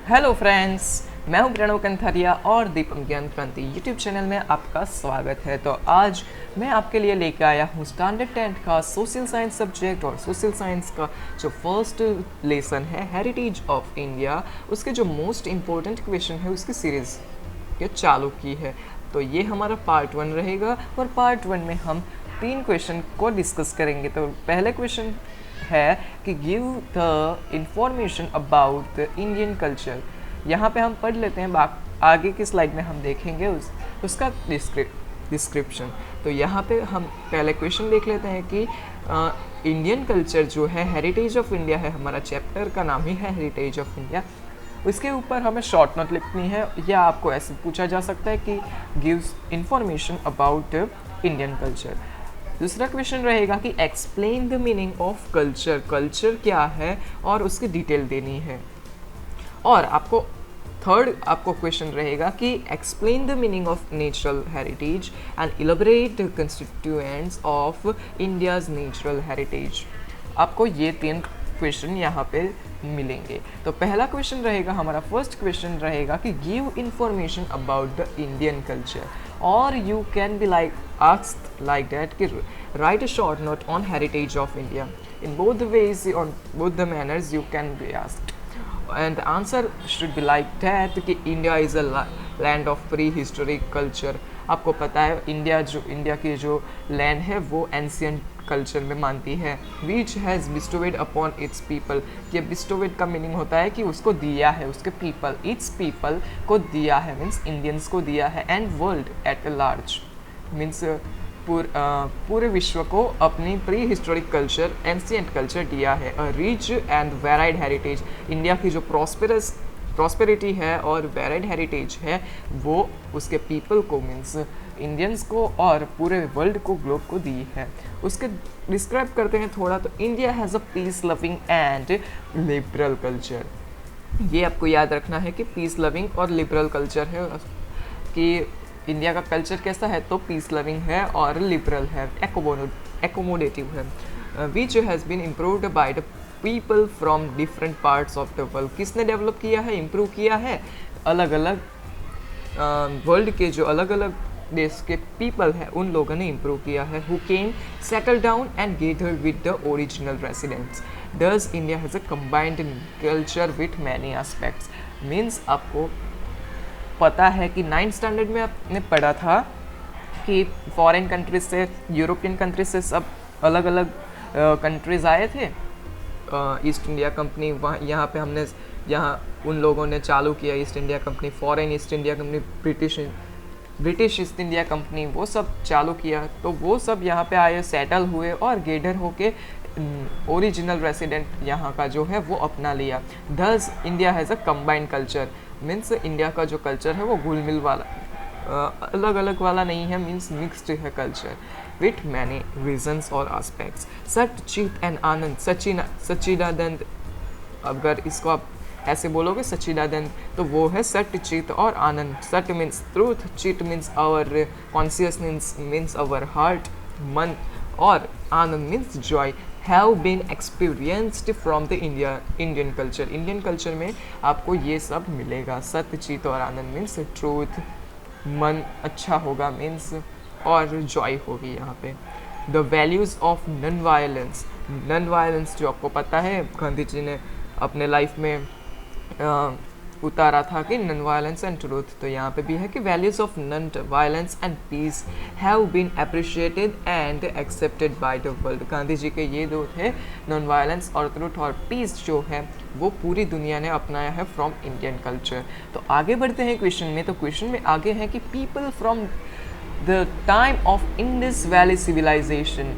Hello friends, मैं हूं प्रणव कंथारिया और दीपम ज्ञान क्रांति यूट्यूब चैनल में आपका स्वागत है। तो आज मैं आपके लिए लेकर आया हूं स्टैंडर्ड 10 का सोशल साइंस सब्जेक्ट और सोशल साइंस का जो फर्स्ट लेसन है हेरिटेज ऑफ इंडिया, उसके जो मोस्ट इम्पोर्टेंट क्वेश्चन है उसकी सीरीज़ के चालू की है। तो ये हमारा पार्ट 1 रहेगा और पार्ट 1 में हम 3 क्वेश्चन को डिस्कस करेंगे। तो पहले क्वेश्चन है कि give the information about the Indian culture. यहाँ पे हम पढ़ लेते हैं, आगे की स्लाइड में हम देखेंगे उसका डिस्क्रिप्शन। तो यहाँ पे हम पहले क्वेश्चन देख लेते हैं कि इंडियन कल्चर जो है हेरिटेज ऑफ इंडिया है, हमारा चैप्टर का नाम ही है हेरिटेज ऑफ इंडिया। उसके ऊपर हमें शॉर्ट नोट लिखनी है या आपको ऐसे पूछा जा सकता है कि gives information about Indian culture. दूसरा क्वेश्चन रहेगा कि explain the meaning of culture. Culture क्या है और उसकी डिटेल देनी है। और थर्ड आपको क्वेश्चन रहेगा कि explain the meaning of natural heritage and elaborate the constituents of India's natural heritage. आपको ये 3 क्वेश्चन यहाँ पे मिलेंगे। तो पहला क्वेश्चन रहेगा, हमारा फर्स्ट क्वेश्चन रहेगा कि give information about the Indian culture. और you can be like asked like that कि write a short note on heritage of India. In both the ways, on both the manners you can be asked, and the answer should be like that कि India is a land of prehistoric culture। आपको पता है India की जो land है वो ancient culture में मानती है। Which has bestowed upon its people. ये बिस्टोवेड का मीनिंग होता है कि उसको दिया है, उसके पीपल, इट्स पीपल को दिया है, मीन्स इंडियंस को दिया है। And world at large, means पूरे विश्व को अपनी pre historic culture, ancient culture दिया है। A rich and varied heritage. India की जो प्रॉस्पेरिटी है और वेराइड हेरिटेज है वो उसके पीपल को, मीन्स इंडियंस को और पूरे वर्ल्ड को, ग्लोब को दी है। उसके डिस्क्राइब करते हैं थोड़ा। तो India has a peace loving and liberal culture. ये आपको याद रखना है कि पीस लविंग और लिबरल कल्चर है कि इंडिया का कल्चर कैसा है, तो पीस लविंग है और लिबरल है, एकोमोडेटिव है। Which has been improved by the people from different parts of the world. किसने डेवलप किया है, इम्प्रूव किया है? अलग अलग वर्ल्ड के जो अलग अलग देश के पीपल हैं उन लोगों ने इम्प्रूव किया है। Who came, settle down and gather with the original residents. Does India has a combined culture with many aspects. Means आपको पता है कि 9th स्टैंडर्ड में आपने पढ़ा था कि फॉरेन कंट्रीज से, यूरोपियन कंट्रीज से सब अलग अलग कंट्रीज़ आए थे। ईस्ट इंडिया कंपनी वहाँ यहाँ पे हमने यहाँ उन लोगों ने चालू किया east India company, foreign east India company, British east India company, वो सब चालू किया। तो वो सब यहाँ पे आए, सेटल हुए और गेडर होके ओरिजिनल रेसिडेंट यहाँ का जो है वो अपना लिया। दस India has a combined culture. Means India का जो कल्चर है वो घुल मिल वाला, अलग अलग वाला नहीं है, मीन्स मिक्सड है कल्चर विथ मैनी रीजन्स और आस्पेक्ट्स। सट, चित एंड आनंद। सच्चिदानंद, अगर इसको आप ऐसे बोलोगे सच्चिदानंद, तो वो है सट, चित और आनंद। सट मीन्स ट्रूथ, चित means our consciousness, means our heart, मन, और आनंद means joy. Have been experienced from the Indian culture. Indian culture में आपको ये सब मिलेगा। सत्य, चित और आनंद मीन्स ट्रूथ, मन अच्छा होगा मीन्स, और जॉय होगी यहाँ पे। The values of non violence. Non violence जो आपको पता है गांधी जी ने अपने लाइफ में उतारा था कि नॉन वायलेंस एंड ट्रूथ। तो यहाँ पे भी है कि values of non violence and peace have been appreciated and accepted by the world. Gandhi ji के ये दो थे, नॉन वायलेंस और ट्रूथ, और पीस जो है वो पूरी दुनिया ने अपनाया है फ्रॉम इंडियन कल्चर। तो आगे बढ़ते हैं क्वेश्चन में। तो क्वेश्चन में आगे है कि people from the time of Indus valley civilization.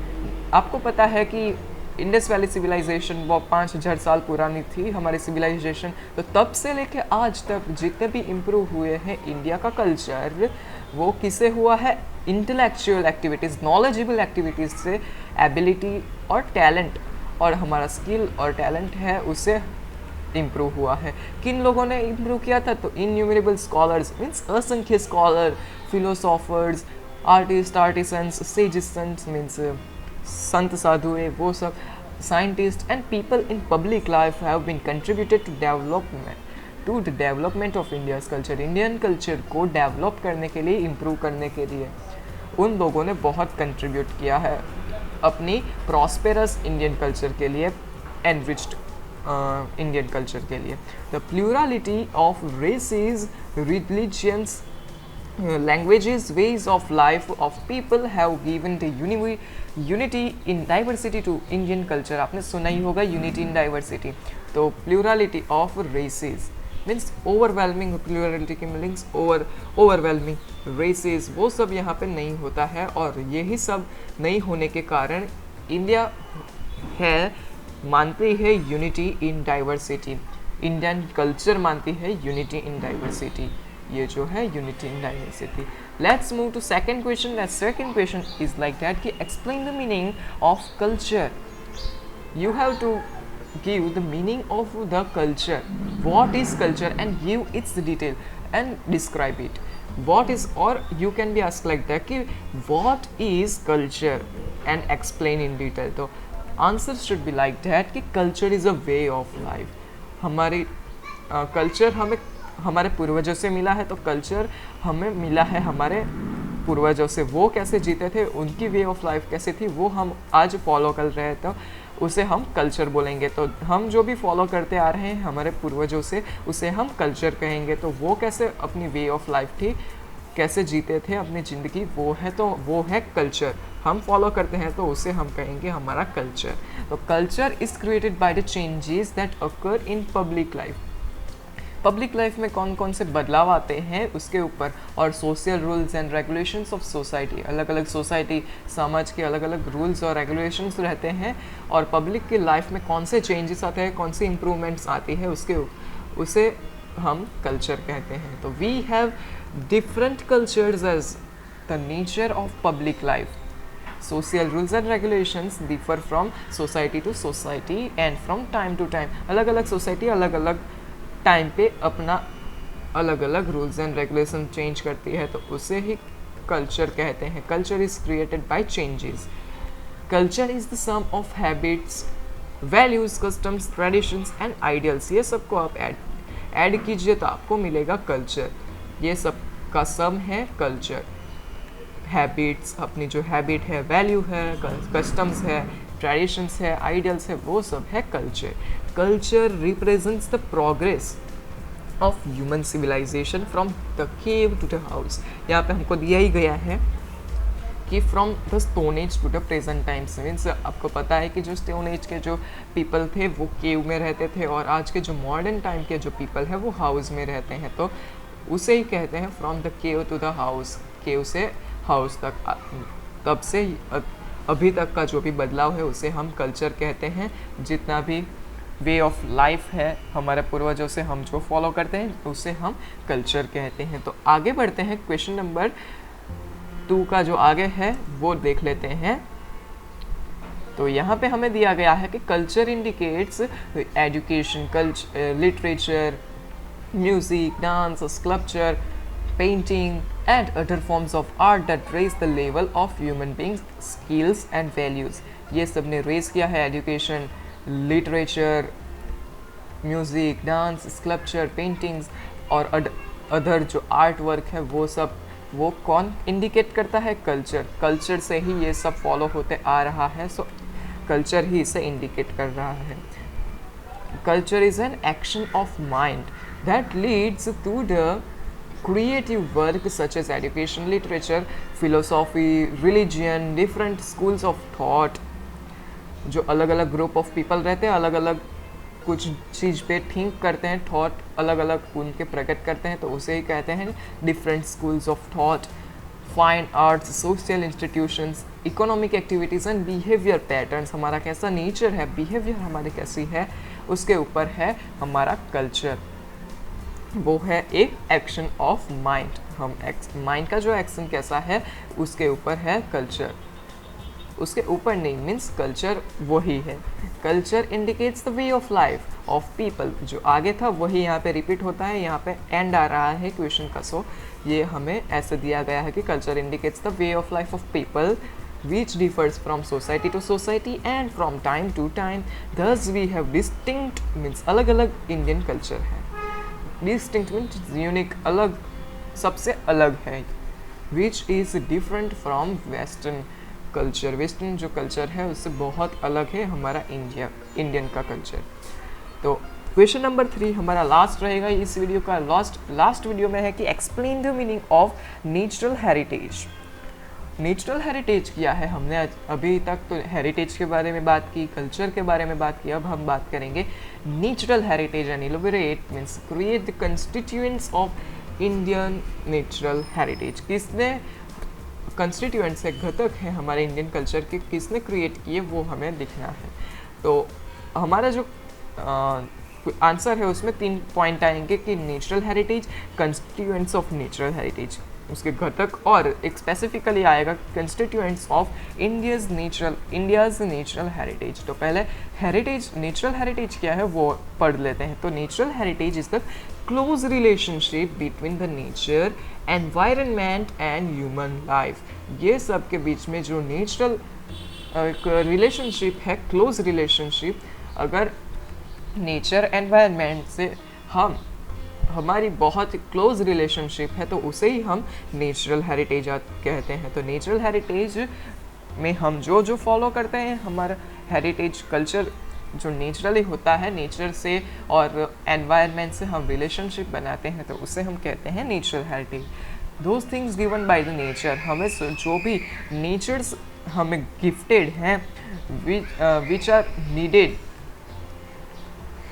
आपको पता है कि इंडस वैली सिविलाइजेशन वो 5000 साल पुरानी थी हमारी सिविलाइजेशन। तो तब से लेके आज तक जितने भी इम्प्रूव हुए हैं इंडिया का कल्चर, वो किससे हुआ है? इंटेलेक्चुअल एक्टिविटीज़, नॉलेजेबल एक्टिविटीज़ से, एबिलिटी और टैलेंट, और हमारा स्किल और टैलेंट है उससे इम्प्रूव हुआ है। किन लोगों ने इम्प्रूव किया था? तो इन्यूमरेबल स्कॉलर्स, मीन्स असंख्य स्कॉलर, फिलोसॉफर्स, आर्टिसंस, सेजिसंस मीन्स संत साधु है वो सब, scientist and people in public life have been contributed to to the development of India's culture, Indian culture को डेवलप करने के लिए, इम्प्रूव करने के लिए उन लोगों ने बहुत कंट्रीब्यूट किया है अपनी प्रॉस्पेरस इंडियन कल्चर के लिए, एनरिच्ड इंडियन कल्चर के लिए। The plurality of races, religions, languages, ways of life of people have given the unity in diversity to Indian culture। आपने सुना ही होगा unity in diversity। तो plurality of races means overwhelming, plurality की meanings overwhelming races, वो सब यहाँ पे नहीं होता है। और यही सब नहीं होने के कारण इंडिया है मानती है unity in diversity, Indian culture मानती है यूनिटी इन डाइवर्सिटी, ये जो है unity in diversity. Let's move to second question. That second question is like that कि explain the meaning of culture. You have to give the meaning of the culture, what is culture, and give its detail and describe it. What is, or you can be asked like that कि what is culture and explain in detail। तो answer should be like that कि culture is a way of life। हमारी culture हमें हमारे पूर्वजों से मिला है, तो कल्चर हमें मिला है हमारे पूर्वजों से। वो कैसे जीते थे, उनकी वे ऑफ लाइफ कैसे थी, वो हम आज फॉलो कर रहे हैं, तो उसे हम कल्चर बोलेंगे। तो हम जो भी फॉलो करते आ रहे हैं हमारे पूर्वजों से, उसे हम कल्चर कहेंगे। तो वो कैसे अपनी वे ऑफ लाइफ थी, कैसे जीते थे अपनी ज़िंदगी, वो है, तो वो है कल्चर। हम फॉलो करते हैं तो उसे हम कहेंगे हमारा कल्चर। तो culture is created by the changes that occur in public life. Public life में कौन कौन से बदलाव आते हैं उसके ऊपर, और social rules and regulations of society, अलग अलग सोसाइटी समाज के अलग अलग रूल्स और रेगुलेशंस रहते हैं, और पब्लिक की लाइफ में कौन से चेंजेस आते हैं, कौन सी इम्प्रूवमेंट्स आती है, उसे हम कल्चर कहते हैं। तो we have different cultures as the nature of public life. Social rules and regulations differ from society to society and from time to time। अलग अलग सोसाइटी अलग अलग टाइम पे अपना अलग अलग रूल्स एंड रेगुलेशन चेंज करती है, तो उसे ही कल्चर कहते हैं। Culture is created by changes. Culture is the sum of habits, values, customs, traditions and ideals. ये सबको आप ऐड कीजिए तो आपको मिलेगा कल्चर। ये सब का सम है कल्चर। हैबिट्स, अपनी जो हैबिट है, वैल्यू है, कस्टम्स है, ट्रेडिशंस है, आइडियल्स है, वो सब है culture. Culture represents the progress of human civilization from the cave to the house. यहाँ पे हमको दिया ही गया है कि from the stone age to the present times. Means आपको पता है कि जो स्टोन एज के जो पीपल थे वो केव में रहते थे, और आज के जो मॉडर्न टाइम के जो पीपल है वो हाउस में रहते हैं। तो उसे ही कहते हैं from the cave to the house, cave से हाउस तक। तब से अभी तक का जो भी बदलाव है उसे हम कल्चर कहते हैं। जितना भी वे ऑफ लाइफ है हमारे पूर्वजों से हम जो फॉलो करते हैं उसे हम कल्चर कहते हैं। तो आगे बढ़ते हैं, क्वेश्चन नंबर 2 का जो आगे है वो देख लेते हैं। तो यहाँ पे हमें दिया गया है कि culture indicates education, culture, literature, music, dance, sculpture, painting and other forms of art that raise the level of human beings skills and values। ये सब ने रेज किया है education, literature, music, dance, sculpture, paintings और other जो art work है वो सब, वो कौन इंडिकेट करता है? कल्चर। कल्चर से ही ये सब फॉलो होते आ रहा है, सो कल्चर ही इसे इंडिकेट कर रहा है। Culture is an action of mind that leads to the creative work such as education, literature, philosophy, religion, different schools of thought। जो अलग अलग ग्रुप ऑफ पीपल रहते हैं, अलग अलग कुछ चीज़ पे थिंक करते हैं, थॉट अलग अलग उनके प्रकट करते हैं, तो उसे ही कहते हैं different schools of thought. Fine arts, social institutions, economic activities and behaviour patterns. हमारा कैसा नेचर है, बिहेवियर हमारी कैसी है, उसके ऊपर है हमारा कल्चर। वो है एक एक्शन ऑफ माइंड। हम माइंड का जो एक्शन कैसा है उसके ऊपर है कल्चर, उसके ऊपर नहीं, मीन्स कल्चर वही है। Culture indicates the way of life of people. जो आगे था वही यहाँ पे रिपीट होता है, यहाँ पे एंड आ रहा है क्वेश्चन का। सो ये हमें ऐसे दिया गया है कि culture indicates the way of life of people which differs from society to society and from time to time, thus we have distinct, means अलग अलग इंडियन कल्चर है। डिस्टिंक्ट मीन्स यूनिक, अलग, सबसे अलग है, which is different from western culture. Western जो culture है उससे बहुत अलग है हमारा इंडियन का कल्चर। तो क्वेश्चन नंबर 3 हमारा लास्ट रहेगा इस वीडियो का। लास्ट वीडियो में है कि explain the meaning of natural heritage. Natural heritage क्या है? हमने अभी तक तो हेरिटेज के बारे में बात की, कल्चर के बारे में बात की, अब हम बात करेंगे natural heritage and elaborate means create the constituents of Indian natural heritage. किसने कंस्टिट्यूएंट्स है, घटक है हमारे इंडियन कल्चर के, किसने क्रिएट किए वो हमें लिखना है। तो हमारा जो आंसर है उसमें 3 पॉइंट आएंगे कि natural heritage, constituents of natural heritage, उसके घटक, और एक स्पेसिफिकली आएगा constituents of India's natural heritage. तो पहले हेरिटेज, नेचुरल हेरिटेज क्या है वो पढ़ लेते हैं। तो natural heritage is the close relationship between the nature, environment and human life. ये सब के बीच में जो नेचुरल रिलेशनशिप है, क्लोज रिलेशनशिप, अगर नेचर एनवायरनमेंट से हमारी बहुत क्लोज रिलेशनशिप है तो उसे ही हम नेचुरल हेरिटेज कहते हैं। तो नेचुरल हेरिटेज में हम जो फॉलो करते हैं, हमारा हेरिटेज कल्चर जो नेचुरली होता है, नेचर से और एनवायरनमेंट से हम रिलेशनशिप बनाते हैं, तो उसे हम कहते हैं natural heritage. Those things given by the nature, हमें जो भी नेचर्स हमें गिफ्टेड हैं, विच आर नीडेड,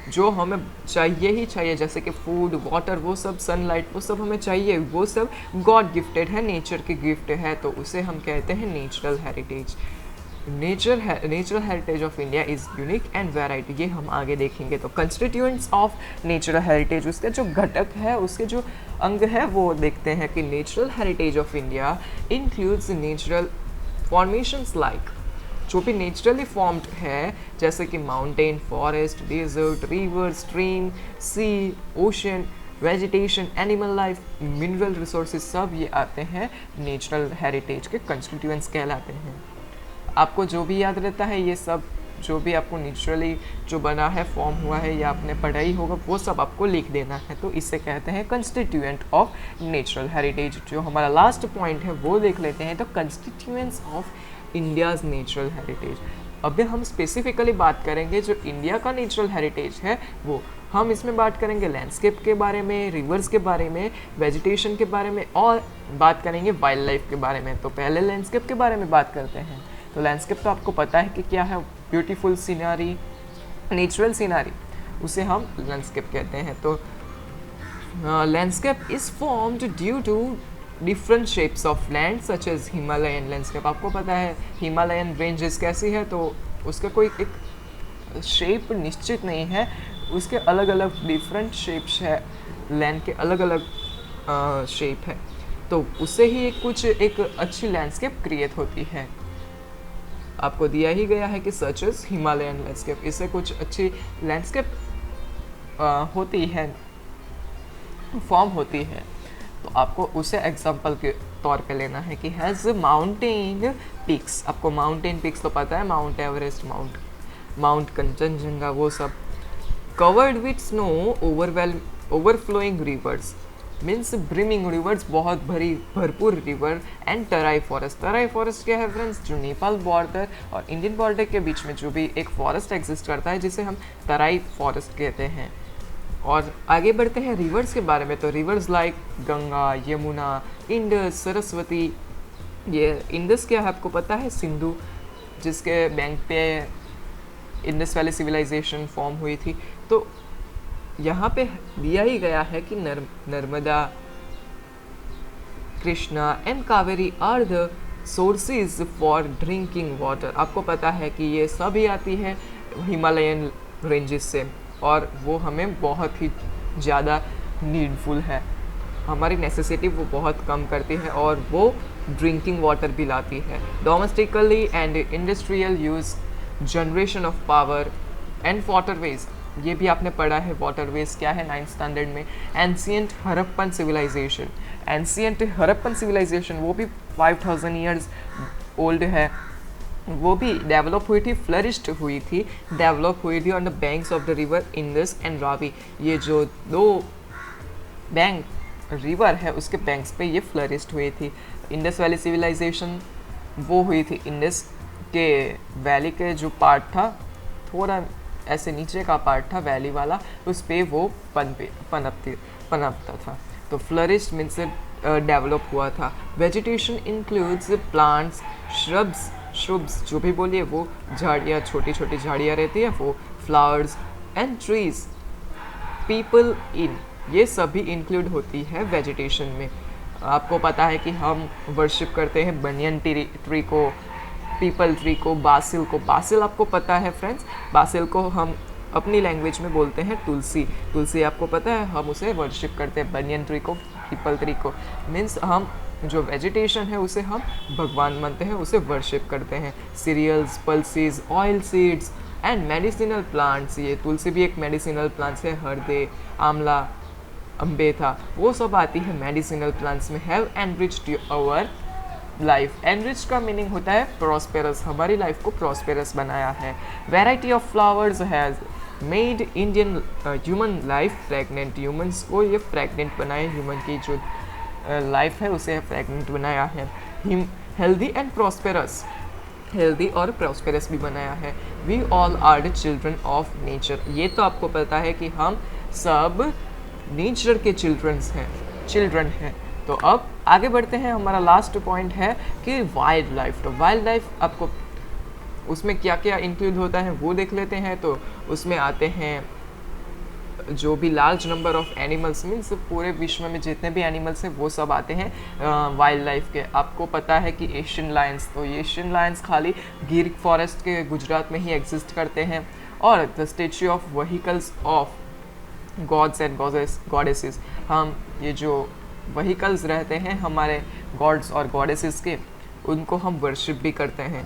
जो हमें चाहिए ही चाहिए, जैसे कि फूड, वाटर, वो सब, सनलाइट, वो सब हमें चाहिए, वो सब गॉड गिफ्टेड है, नेचर की गिफ्ट है, तो उसे हम कहते हैं natural heritage. Natural heritage of India is unique and variety, ये हम आगे देखेंगे। तो कंस्टिट्यूएंट्स ऑफ नेचुरल हेरिटेज, उसके जो घटक है, उसके जो अंग है वो देखते हैं कि natural heritage of India includes natural formations like, जो भी नेचुरली फॉर्म्ड है, जैसे कि mountain, forest, desert, river, stream, sea, ocean, vegetation, animal life, mineral resources, सब ये आते हैं नेचुरल हेरिटेज के कंस्टिट्यूएंट्स कहलाते हैं। आपको जो भी याद रहता है, ये सब जो भी आपको नेचुरली जो बना है, फॉर्म हुआ है, या आपने पढ़ा ही होगा, वो सब आपको लिख देना है। तो इससे कहते हैं कंस्टिट्यूएंट ऑफ नेचुरल हेरिटेज। जो हमारा लास्ट पॉइंट है वो देख लेते हैं। तो constituents of India's natural heritage, अभी हम स्पेसिफिकली बात करेंगे जो इंडिया का नेचुरल हेरिटेज है वो। हम इसमें बात करेंगे लैंडस्केप के बारे में, रिवर्स के बारे में, वेजिटेशन के बारे में, और बात करेंगे वाइल्ड लाइफ के बारे में। तो पहले लैंडस्केप के बारे में बात करते हैं। तो लैंडस्केप तो आपको पता है कि क्या है, ब्यूटीफुल सीनरी, नेचुरल सीनरी, उसे हम लैंडस्केप कहते हैं। तो landscape is formed due to different shapes of land such as Himalayan landscape. आपको पता है हिमालयन रेंजेस कैसी है, तो उसका कोई एक शेप निश्चित नहीं है, उसके अलग अलग डिफरेंट शेप्स है, लैंड के अलग अलग शेप है, तो उससे ही एक अच्छी लैंडस्केप क्रिएट होती है। आपको दिया ही गया है कि सच एज हिमालयन लैंडस्केप, इससे कुछ अच्छी लैंडस्केप होती है, फॉर्म होती है। तो आपको उसे एग्जाम्पल के तौर पे लेना है कि हैज़ माउंटेन पिक्स। आपको माउंटेन पिक्स तो पता है, माउंट एवरेस्ट, माउंट कंचनजंगा, वो सब। Covered with snow, overflowing reverse means brimming reverse, बहुत भरपूर river, and Terai forest. Terai forest क्या है फ्रेंड्स? जो नेपाल बॉर्डर और इंडियन बॉर्डर के बीच में जो भी एक फॉरेस्ट एग्जिस्ट करता है, जिसे हम तराई फॉरेस्ट कहते हैं। और आगे बढ़ते हैं रिवर्स के बारे में। तो reverse like Ganga, Yamuna, Indus, Saraswati. ये इंडस क्या है आपको पता है? सिंधु, जिसके बैंक पे इंडस वैली सिविलाइजेशन फॉर्म हुई थी। तो यहाँ पे दिया ही गया है कि Narmada, Krishna and Kaveri are the sources for drinking water. आपको पता है कि ये सभी आती है हिमालयन रेंजेस से, और वो हमें बहुत ही ज़्यादा नीडफुल है, हमारी नेसेसिटी वो बहुत कम करती है, और वो ड्रिंकिंग वाटर भी लाती है। Domestically and industrial use, generation of power and waterways, ये भी आपने पढ़ा है। वाटरवेज क्या है 9th स्टैंडर्ड में। Ancient Harappan civilization, ancient Harappan civilization वो भी 5000 ईयर्स ओल्ड है, वो भी डेवलप हुई थी, फ्लरिश्ड हुई थी, डेवलप हुई थी on the banks of the river Indus and Ravi. ये जो दो बैंक रिवर है उसके बैंक्स पे ये फ्लरिश्ड हुई थी। इंडस वैली सिविलाइजेशन वो हुई थी इंडस के वैली के जो पार्ट था, थोड़ा ऐसे नीचे का पार्ट था वैली वाला, उस पे वो पनपता था। तो फ्लरिश्ड मीन्स डेवलप हुआ था। वेजिटेशन इंक्लूड्स प्लांट्स, श्रब्स जो भी बोलिए, वो झाड़ियाँ, छोटी छोटी झाड़ियाँ रहती है वो, flowers and trees, people in, ये सभी इंक्लूड होती है वेजिटेशन में। आपको पता है कि हम वर्शिप करते हैं बनियन ट्री को, पीपल ट्री को, बासिल को। बासिल आपको पता है फ्रेंड्स, बासिल को हम अपनी लैंग्वेज में बोलते हैं तुलसी। तुलसी आपको पता है, हम उसे वर्शिप करते हैं। बनियन ट्री को, पीपल ट्री को, मीन्स हम जो वेजिटेशन है उसे हम भगवान मानते हैं, उसे वर्शिप करते हैं। Cereals, pulses, oil seeds and medicinal plants, ये तुलसी भी एक मेडिसिनल प्लांट्स है। हरदे, आंवला, अम्बे था, वो सब आती है मेडिसिनल प्लांट्स में। Have enriched our life, enrich का मीनिंग होता है प्रॉस्पेरस, हमारी लाइफ को प्रॉस्पेरस बनाया है। Variety of flowers has made Indian human life pregnant, humans को ये प्रेग्नेंट बनाए, ह्यूमन की जो लाइफ है उसे प्रेग्नेंट बनाया है। हेल्दी एंड प्रॉस्पेरस, हेल्दी और प्रॉस्पेरस भी बनाया है। We all are the children of nature, ये तो आपको पता है कि हम सब नेचर के चिल्ड्रन हैं। तो अब आगे बढ़ते हैं, हमारा लास्ट पॉइंट है कि वाइल्ड लाइफ। तो वाइल्ड लाइफ आपको उसमें क्या क्या इंक्लूड होता है वो देख लेते हैं। तो उसमें आते हैं जो भी large number of animals, means पूरे विश्व में जितने भी एनिमल्स हैं वो सब आते हैं वाइल्ड लाइफ के। आपको पता है कि एशियन लायंस, तो ये एशियन लायंस खाली गिर फॉरेस्ट के गुजरात में ही एग्जिस्ट करते हैं। और the statue of vehicles of gods and goddesses, हम ये जो व्हीकल्स रहते हैं हमारे गॉड्स और गॉडेसेस के, उनको हम वर्शिप भी करते हैं।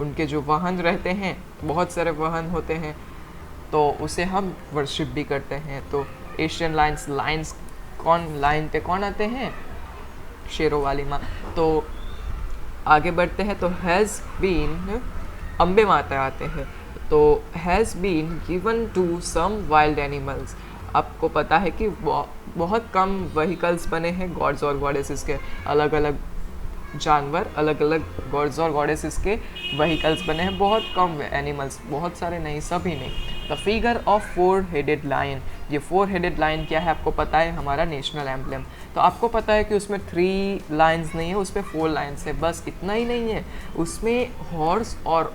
उनके जो वाहन रहते हैं, बहुत सारे वाहन होते हैं, तो उसे हम वर्शिप भी करते हैं। तो एशियन लायंस कौन, लाइन पे कौन आते हैं? शेरों वाली माँ। तो आगे बढ़ते हैं, तो हैज़ बीन, अम्बे माता आते हैं। तो has been given to some wild animals, आपको पता है कि बहुत कम व्हीकल्स बने हैं गॉड्स और गॉडेसेस के, अलग अलग जानवर, अलग अलग गॉड्स और गॉडेसेस के व्हीकल्स बने हैं, बहुत कम एनिमल्स, बहुत सारे नहीं, सभी नहीं। The figure of 4 headed lion, ये 4 हेडेड लायन क्या है आपको पता है? हमारा नेशनल एम्ब्लम। तो आपको पता है कि उसमें 3 लायंस नहीं है, उस पर 4 लायंस है। बस इतना ही नहीं है, उसमें हॉर्स और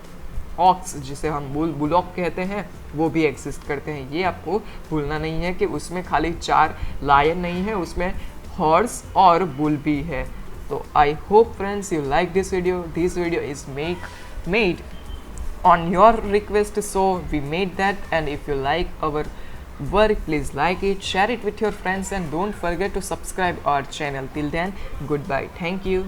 ऑक्स, जिसे हम बुलॉक कहते हैं, वो भी एग्जिस्ट करते हैं। ये आपको भूलना नहीं है कि उसमें खाली 4 लायन नहीं है, उसमें हॉर्स और बुल भी है। तो I hope friends you like this video is made on your request, so we made that, and if you like our work, please like it, share it with your friends, and don't forget to subscribe our channel. Till then, goodbye, thank you.